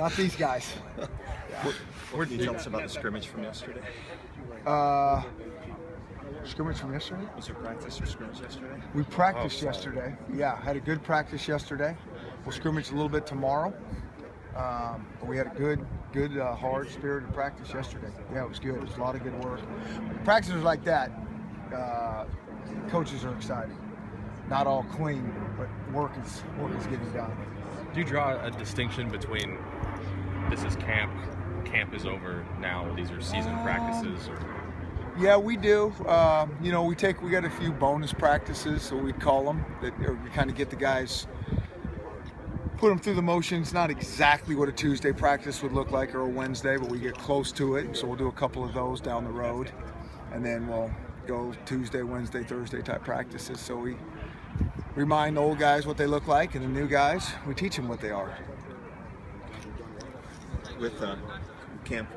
Not these guys. What can you tell us about the scrimmage from yesterday? Scrimmage from yesterday? Was there practice or scrimmage yesterday? We practiced yesterday. Yeah, had a good practice yesterday. We'll scrimmage a little bit tomorrow. But we had a good, hard spirited practice yesterday. Yeah, it was good. It was a lot of good work. Practices like that, coaches are excited. Not all clean, but work is getting done. Do you draw a distinction between this is camp is over now, these are season practices? Or? Yeah, we do. We got a few bonus practices, so we call them, that we kind of get the guys, put them through the motions. Not exactly what a Tuesday practice would look like or a Wednesday, but we get close to it. So we'll do a couple of those down the road, and then we'll go Tuesday, Wednesday, Thursday type practices. So we remind the old guys what they look like, and the new guys, we teach them what they are. With camp,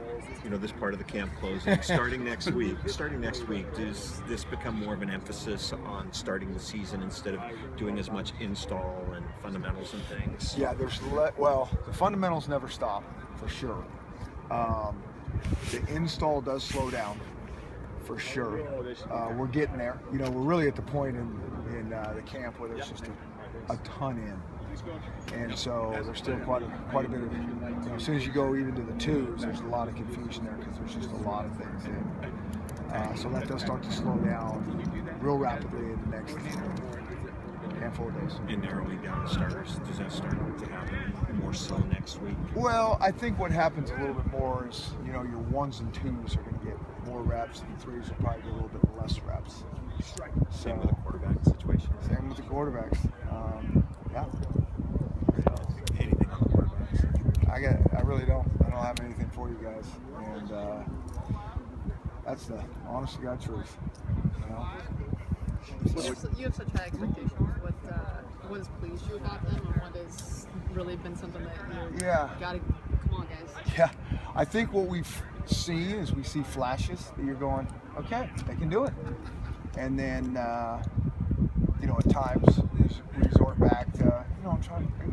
this part of the camp closing, starting next week, does this become more of an emphasis on starting the season instead of doing as much install and fundamentals and things? Yeah, the fundamentals never stop, for sure. The install does slow down, for sure. We're getting there. We're really at the point in the camp where there's just a ton in. And so there's still quite a bit of, as soon as you go even to the twos, there's a lot of confusion there because there's just a lot of things in. So that does start to slow down real rapidly in the next handful of days. And narrowing down the starters, does that start to happen more so next week? Well, I think what happens a little bit more is, your ones and twos are going to get more reps, and threes will probably get a little bit less reps. Same with the quarterback situation? Same with the quarterbacks. Yeah. Anything on the quarterbacks? I really don't. I don't have anything for you guys, and that's the honest to God truth. You have such high expectations. What has pleased you about them, and what has really been something that you gotta come on, guys? Yeah, I think what we've seen is we see flashes that you're going, okay, they can do it, and then at times we resort back to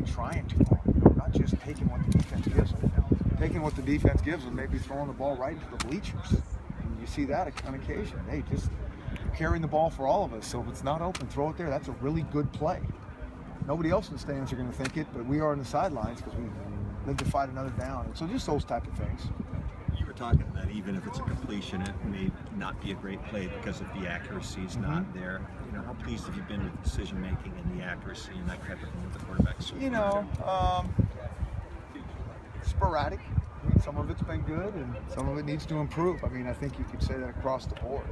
trying too hard, not just taking what the defense gives them, taking what the defense gives them, maybe throwing the ball right into the bleachers. And you see that on occasion. Hey, just carrying the ball for all of us. So if it's not open, throw it there. That's a really good play. Nobody else in the stands are going to think it, but we are on the sidelines because we live to fight another down. And so just those type of things. You were talking that even if it's a completion, it may not be a great play because of the accuracy is not there. How pleased have you been with decision making and the accuracy and that type of thing with the quarterbacks? Sporadic. Some of it's been good, and some of it needs to improve. I think you could say that across the board.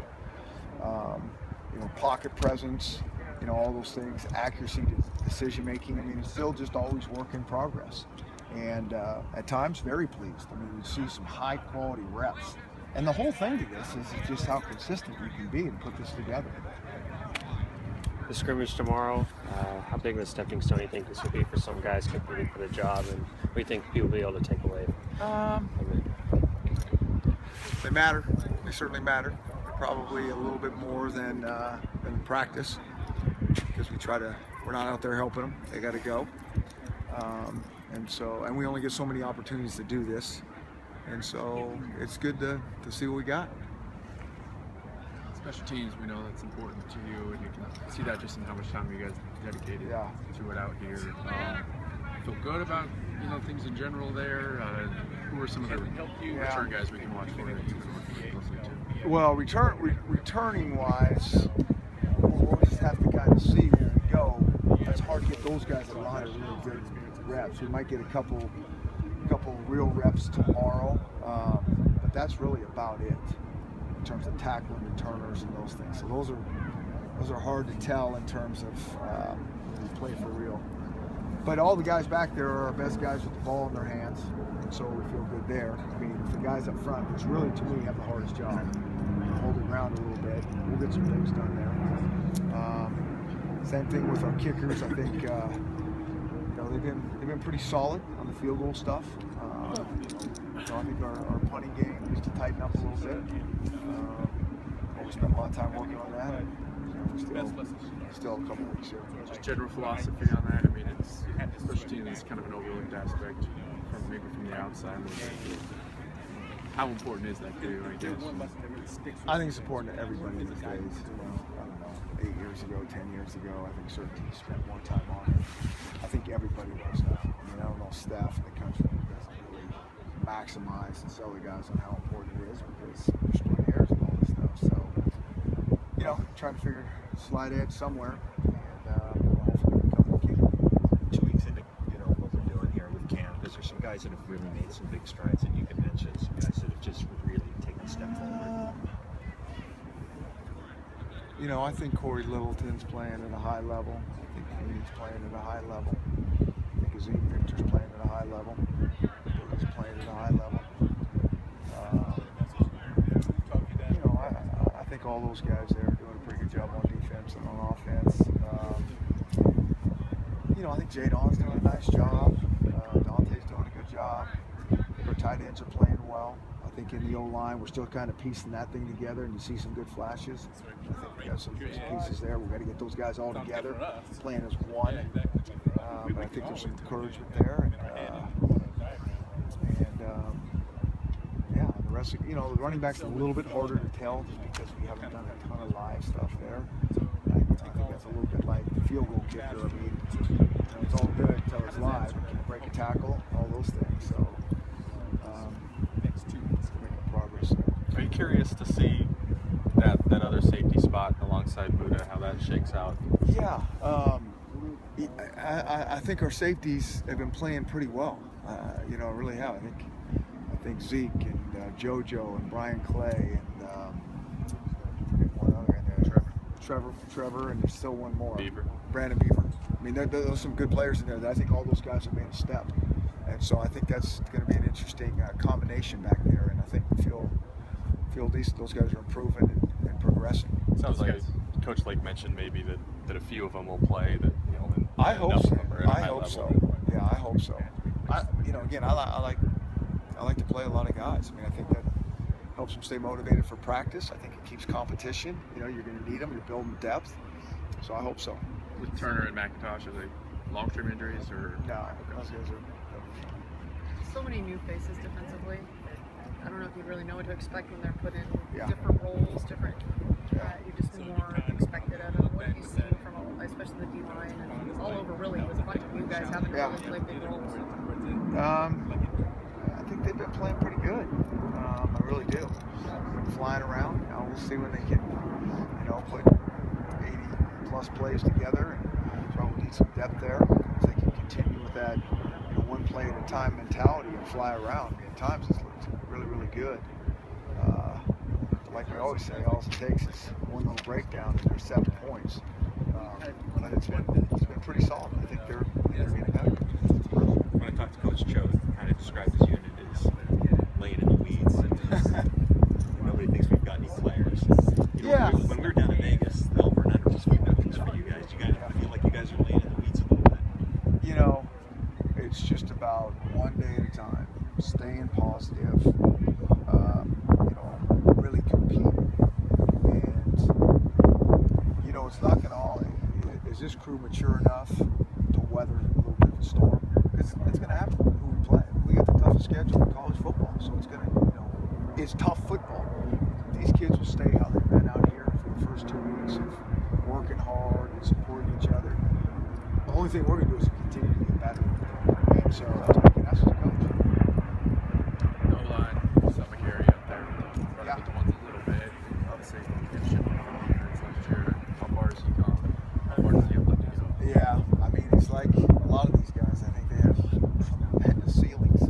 Pocket presence, all those things, accuracy, decision making. It's still just always work in progress. And at times, very pleased. We see some high quality reps. And the whole thing to this is just how consistent you can be and put this together. The scrimmage tomorrow, how big of a stepping stone do you think this will be for some guys competing for the job, and what do you think people will be able to take away from it? They matter. They certainly matter. Probably a little bit more than practice, because we're not out there helping them. They got to go. And we only get so many opportunities to do this. And so it's good to see what we got. Special teams, we know that's important to you, and you can see that just in how much time you guys dedicated to it out here. Feel good about things in general there. Who are some of the return guys we can watch for that you've been working closely to? Well, returning wise, we'll just have to kind of see where we go. It's hard to get those guys a lot of really good reps. We might get a couple real reps tomorrow, but that's really about it in terms of tackling returners and those things. So those are hard to tell in terms of play for real. But all the guys back there are our best guys with the ball in their hands, and so we feel good there. The guys up front, which really to me have the hardest job, hold the ground a little bit. We'll get some things done there. Same thing with our kickers. I think they've been pretty solid on the field goal stuff. So I think our punting game needs to tighten up a little bit. We spent a lot of time working on that. And still a couple weeks here. Just general philosophy on that. It's special team is kind of an overlooked aspect from maybe from the outside a little bit. How important is that for you, I guess? I think it's important to everybody these days. I don't know, 8 years ago, 10 years ago, I think certain teams spent more time on it. I think everybody does now. I don't know staff in the country doesn't really maximize and sell the guys on how important it is because they're splitting hairs and all this stuff. So, trying to slide edge somewhere, and hopefully become the key. 2 weeks into what we're doing here with camp, is there some guys that have really made some big strides that you can mention? Some guys that have just really taken a step forward. I think Corey Littleton's playing at a high level. I think Feeney's playing at a high level. I think Zeke Victor's playing at a high level. He's playing at a high level. I think all those guys there are doing a pretty good job on defense and on offense. I think Jadon's doing a nice job. Dante's doing a good job. Our tight ends are playing well. I think in the O-line, we're still kind of piecing that thing together, and you see some good flashes. I think we have some pieces there. We've got to get those guys all together, playing as one. But I think there's some encouragement there. The rest of, the running backs are a little bit harder to tell just because we haven't done a ton of live stuff there. I think that's a little bit like the field goal kicker. I mean, it's all good until it's live. You can break a tackle, all those things. So, making progress. Are you curious to see that other safety spot alongside Buddha, how that shakes out? Yeah, I think our safeties have been playing pretty well. I really have. I think Zeke and JoJo and Brian Clay and one other in there. Trevor, and there's still one more. Beaver. Brandon Beaver. I mean, there's some good players in there. That I think all those guys have made a step, and so I think that's going to be an interesting combination back there. And I think we feel decent. Those guys are improving and progressing. Sounds like Coach Lake mentioned maybe that a few of them will play. That I hope so. I hope so. Yeah, I hope so. Again, I like to play a lot of guys. I mean, I think that helps them stay motivated for practice. I think it keeps competition. You're going to need them. You're building depth. So I hope so. With Turner and McIntosh, are they long-term injuries or? No, those guys are. So many new faces defensively. I don't know if you really know what to expect when they're put in Yeah. different roles, different. You're just more expected out of what you see from, especially the D line and all over. Really, with a bunch of new guys having to really play big roles. I think they've been playing pretty good. I really do. Been flying around. Now we'll see when they can, put 80+ plays together. And so we'll need some depth there. If they can continue with that, one play at a time mentality and fly around. At times it's looked really, really good. Like we always say, all it takes is one little breakdown and there's 7 points. But it's been pretty solid. I think they're getting better. When I talked to Coach Cho, kind of described his unit as laying in the weeds. Nobody thinks we've got any players. When we were down in Vegas, the over and under was for you guys. I feel like you guys are laying in the weeds a little bit. It's just about one day at a time, staying positive, really compete. And, it's not going to is this crew mature enough to weather a little bit of a storm? Because it's going to happen who we play. We got the toughest schedule in college football, so it's going to, it's tough football. These kids will stay how they've been out here for the first 2 weeks of working hard and supporting each other. The only thing we're going to do is continue to get better. And so that's what we can ask as a coach. No line, some carry up there. Running with the ones a little bit. Obviously, good shit on defense last year. How far has he gone? How far does he have left to go? Yeah, I mean, it's like a lot of these guys, I think they have tremendous ceilings.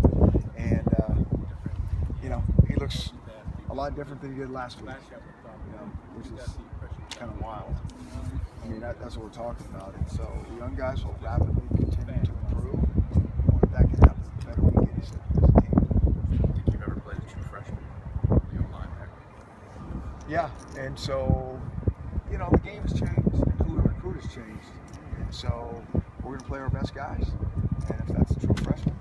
And, he looks a lot different than he did last week, which is kind of wild. I mean, that's what we're talking about. And so the young guys will rapidly continue to improve. The more that can happen, the better we get as a team. I don't think you've ever played a true freshman on the O-line. Yeah, and so, the game has changed and who we recruit has changed. And so we're going to play our best guys. And if that's a true freshman,